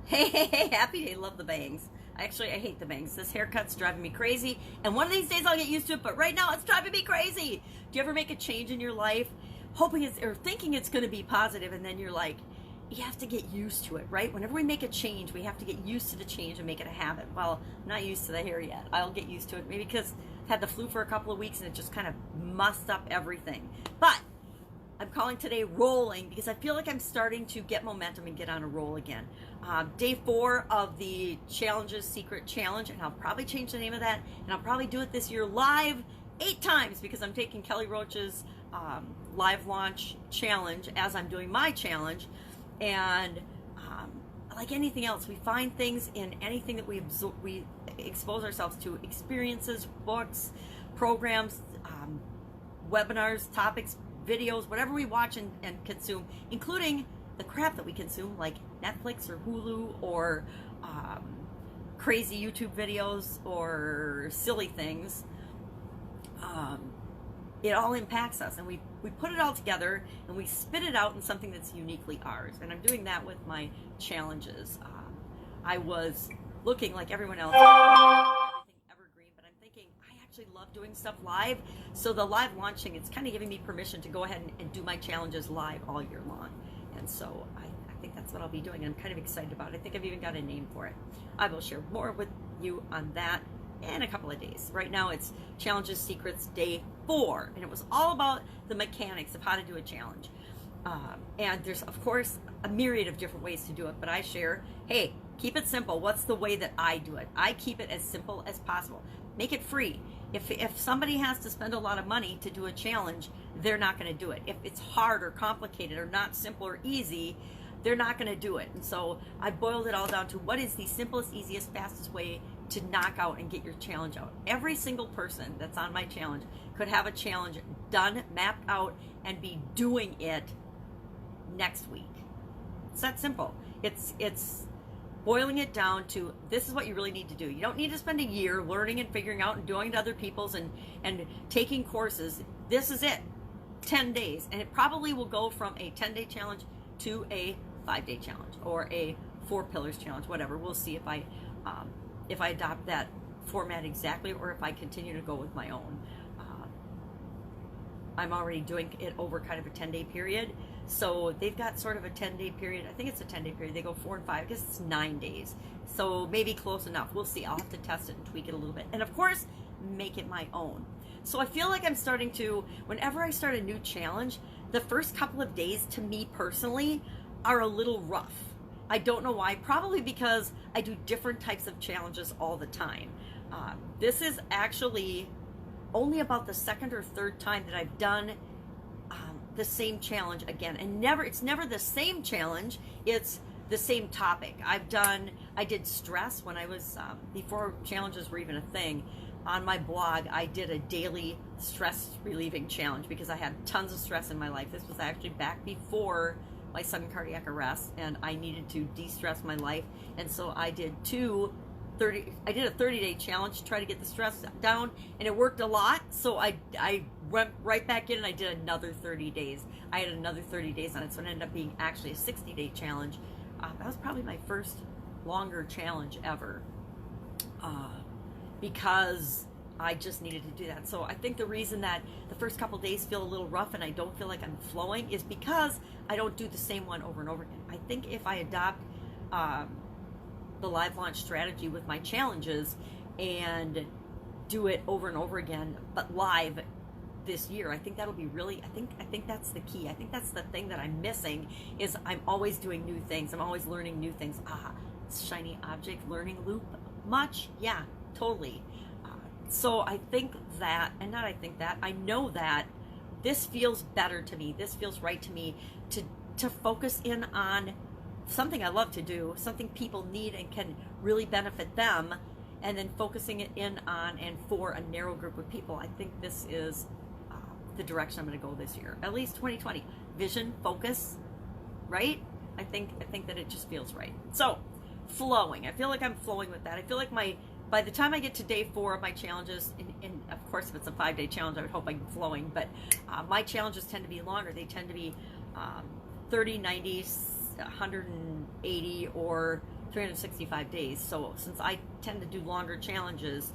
Hey, happy day. Love the bangs. Actually, I hate the bangs. This haircut's driving me crazy. And one of these days I'll get used to it, but right now it's driving me crazy. Do you ever make a change in your life, hoping it's, or thinking it's going to be positive, and then you're like, you have to get used to it, right? Whenever we make a change, we have to get used to the change and make it a habit. Well, I'm not used to the hair yet. I'll get used to it, maybe because I've had the flu for a couple of weeks and it just kind of mussed up everything. But I'm calling today rolling because I feel like I'm starting to get momentum and get on a roll again. Day 4 of the Challenges Secret Challenge, and I'll probably change the name of that, and I'll probably do it this year live 8 times because I'm taking Kelly Roach's live launch challenge as I'm doing my challenge. And like anything else, we find things in anything that we expose ourselves to: experiences, books, programs, webinars, topics, videos, whatever we watch and consume, including the crap that we consume, like Netflix or Hulu or crazy YouTube videos or silly things. It all impacts us, and we put it all together and we spit it out in something that's uniquely ours. And I'm doing that with my challenges. I was looking like everyone else, everything evergreen, but I'm thinking I actually love doing stuff live. So the live launching, it's kind of giving me permission to go ahead and do my challenges live all year long. And so I think that's what I'll be doing. I'm kind of excited about it. I think I've even got a name for it. I will share more with you on that in a couple of days. Right now it's Challenges Secrets Day 4, and it was all about the mechanics of how to do a challenge. And there's, of course, a myriad of different ways to do it, but I share, hey, keep it simple. What's the way that I do it? I keep it as simple as possible. Make it free. If somebody has to spend a lot of money to do a challenge, they're not going to do it. If it's hard or complicated or not simple or easy, they're not going to do it. And so I boiled it all down to what is the simplest, easiest, fastest way to knock out and get your challenge out. Every single person that's on my challenge could have a challenge done, mapped out, and be doing it next week. It's that simple. It's boiling it down to, this is what you really need to do. You don't need to spend a year learning and figuring out and doing to other people's and taking courses. This is it. 10 days. And it probably will go from a 10-day challenge to a 5-day challenge or a 4 pillars challenge, whatever. We'll see if I adopt that format exactly or if I continue to go with my own. I'm already doing it over kind of a 10-day period. So they've got sort of a 10-day period. I think it's a 10-day period. They go 4 and 5. I guess it's 9 days. So maybe close enough. We'll see. I'll have to test it and tweak it a little bit. And of course, make it my own. So I feel like I'm starting to, whenever I start a new challenge, the first couple of days to me personally are a little rough. I don't know why. Probably because I do different types of challenges all the time. This is actually only about the 2nd or 3rd time that I've done the same challenge again. And it's never the same challenge. It's the same topic. I did stress when I was, before challenges were even a thing. On my blog, I did a daily stress relieving challenge because I had tons of stress in my life. This was actually back before my sudden cardiac arrest, and I needed to de-stress my life. And so I did a 30-day challenge to try to get the stress down, and it worked a lot. So I went right back in and I did another 30 days. I had another 30 days on it, so it ended up being actually a 60-day challenge. That was probably my first longer challenge ever, because I just needed to do that. So I think the reason that the first couple days feel a little rough and I don't feel like I'm flowing is because I don't do the same one over and over again. I think if I adopt the live launch strategy with my challenges and do it over and over again, but live this year, I think that'll be really, I think that's the key. I think that's the thing that I'm missing, is I'm always doing new things. I'm always learning new things. Shiny object learning loop much? Yeah, totally. So I think that, and not I think that, I know that this feels better to me. This feels right to me to focus in on something I love to do, something people need and can really benefit them, and then focusing it in on and for a narrow group of people. I think this is the direction I'm going to go this year, at least 2020. Vision, focus, right? I think that it just feels right. So flowing. I feel like I'm flowing with that. I feel like by the time I get to day 4 of my challenges, and of course if it's a 5-day challenge, I would hope I'm flowing, but my challenges tend to be longer. They tend to be 30, 90, 180, or 365 days. So since I tend to do longer challenges,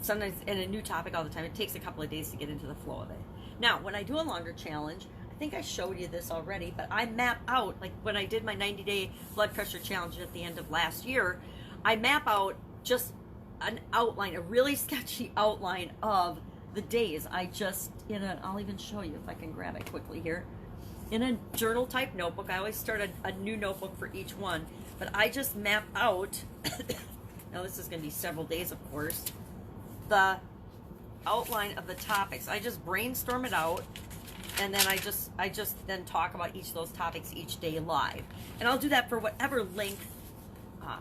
sometimes in a new topic all the time, it takes a couple of days to get into the flow of it. Now, when I do a longer challenge, I think I showed you this already, but I map out, like when I did my 90-day blood pressure challenge at the end of last year, I map out just an outline, a really sketchy outline of the days. I'll even show you if I can grab it quickly here. In a journal type notebook, I always start a new notebook for each one, but I just map out, now this is going to be several days, of course, the outline of the topics. I just brainstorm it out, and then I just then talk about each of those topics each day live. And I'll do that for whatever length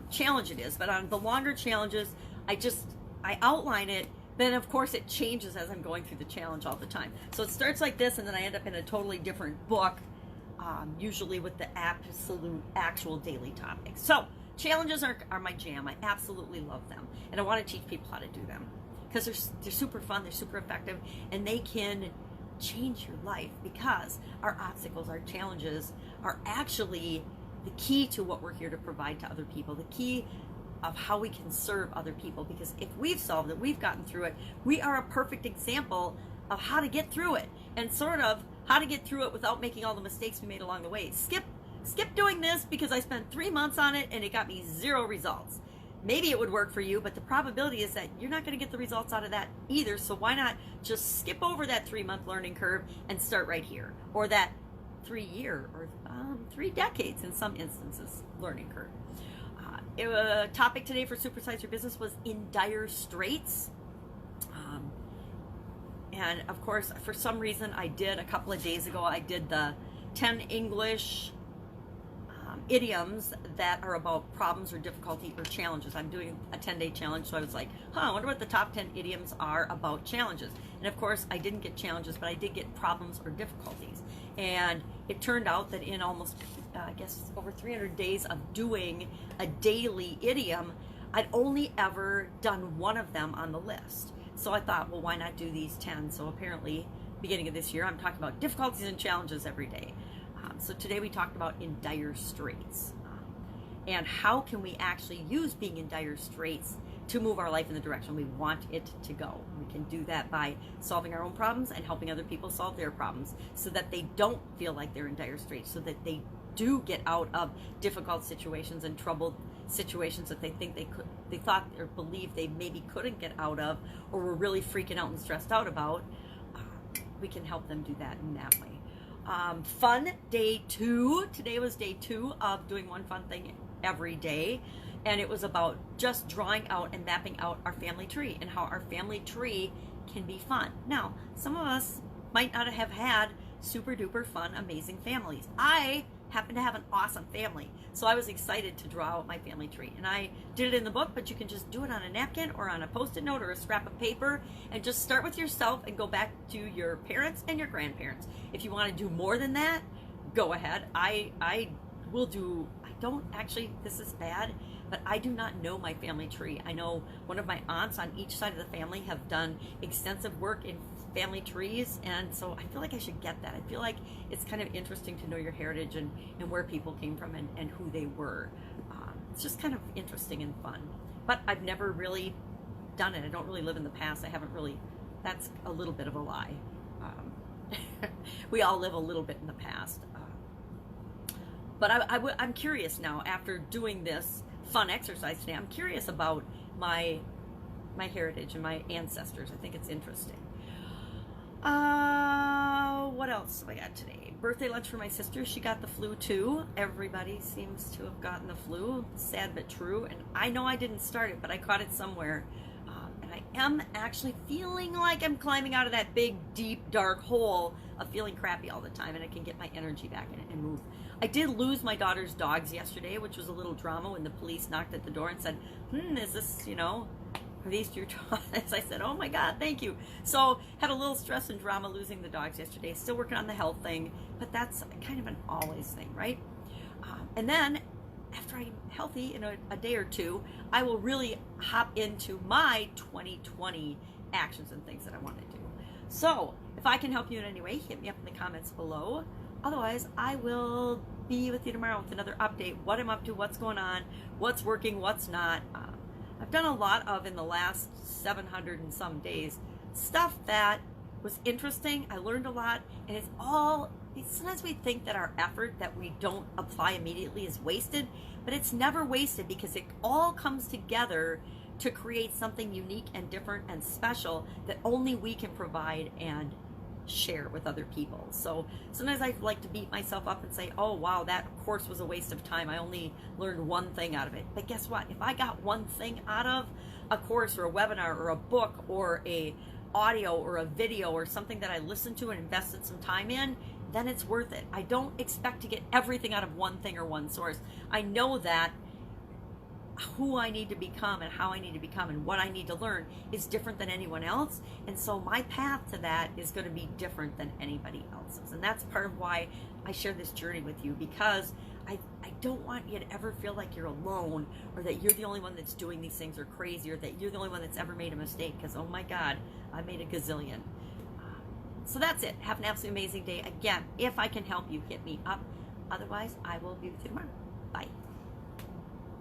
challenge it is. But on the longer challenges, I outline it. Then of course it changes as I'm going through the challenge all the time. So it starts like this, and then I end up in a totally different book, usually with the absolute actual daily topics. So challenges are my jam. I absolutely love them, and I want to teach people how to do them because they're super fun, they're super effective, and they can change your life, because our obstacles, our challenges are actually the key to what we're here to provide to other people, the key of how we can serve other people. Because if we've solved it, we've gotten through it, we are a perfect example of how to get through it, and sort of how to get through it without making all the mistakes we made along the way. Skip doing this because I spent 3 months on it and it got me 0 results. Maybe it would work for you, but the probability is that you're not going to get the results out of that either. So why not just skip over that 3-month learning curve and start right here, or that 3-year or 3 decades in some instances learning curve. Topic today for Supersize Your Business was in dire straits. And of course, for some reason, a couple of days ago, I did the 10 English idioms that are about problems or difficulty or challenges. I'm doing a 10-day challenge, so I was like, I wonder what the top 10 idioms are about challenges. And of course, I didn't get challenges, but I did get problems or difficulties. And it turned out that in almost, over 300 days of doing a daily idiom, I'd only ever done one of them on the list. So I thought, well, why not do these 10? So apparently, beginning of this year, I'm talking about difficulties and challenges every day. So today we talked about in dire straits, and how can we actually use being in dire straits to move our life in the direction we want it to go. We can do that by solving our own problems and helping other people solve their problems, so that they don't feel like they're in dire straits, so that they do get out of difficult situations and troubled situations that they think they thought or believed they maybe couldn't get out of, or were really freaking out and stressed out about. We can help them do that in that way. Fun day 2. Today was day 2 of doing one fun thing every day, and it was about just drawing out and mapping out our family tree and how our family tree can be fun. Now, some of us might not have had super duper fun, amazing families. I happen to have an awesome family, so I was excited to draw out my family tree, and I did it in the book, but you can just do it on a napkin or on a post-it note or a scrap of paper, and just start with yourself and go back to your parents and your grandparents. If you want to do more than that, go ahead. I will do, this is bad, but I do not know my family tree. I know one of my aunts on each side of the family have done extensive work in family trees, and so I feel like I should get that. I feel like it's kind of interesting to know your heritage and where people came from and who they were. It's just kind of interesting and fun. But I've never really done it. I don't really live in the past. I haven't really, that's a little bit of a lie. We all live a little bit in the past. But I'm curious now, after doing this fun exercise today, I'm curious about my heritage and my ancestors. I think it's interesting. What else have I got today? Birthday lunch for my sister. She got the flu too. Everybody seems to have gotten the flu. Sad but true. And I know I didn't start it, but I caught it somewhere. And I am actually feeling like I'm climbing out of that big, deep, dark hole of feeling crappy all the time, and I can get my energy back in it and move. I did lose my daughter's dogs yesterday, which was a little drama when the police knocked at the door and said, is this, are these your dogs? I said, oh my God, thank you. So had a little stress and drama losing the dogs yesterday. Still working on the health thing, but that's kind of an always thing, right? And then after I'm healthy in a day or two, I will really hop into my 2020 actions and things that I want to do. So if I can help you in any way, hit me up in the comments below. otherwise, I will be with you tomorrow with another update, what I'm up to, what's going on, what's working, what's not. I've done a lot of, in the last 700 and some days, stuff that was interesting. I learned a lot, and it's all, sometimes we think that our effort that we don't apply immediately is wasted, but it's never wasted because it all comes together to create something unique and different and special that only we can provide and share with other people. So sometimes I like to beat myself up and say, oh wow, that course was a waste of time. I only learned one thing out of it. But guess what? If I got one thing out of a course or a webinar or a book or a audio or a video or something that I listened to and invested some time in, then it's worth it. I don't expect to get everything out of one thing or one source. I know that who I need to become and how I need to become and what I need to learn is different than anyone else. And so my path to that is going to be different than anybody else's. And that's part of why I share this journey with you, because I don't want you to ever feel like you're alone or that you're the only one that's doing these things or crazy or that you're the only one that's ever made a mistake, because oh my God, I made a gazillion. So that's it. Have an absolutely amazing day. Again, if I can help you, hit me up. Otherwise, I will be with you tomorrow. Bye.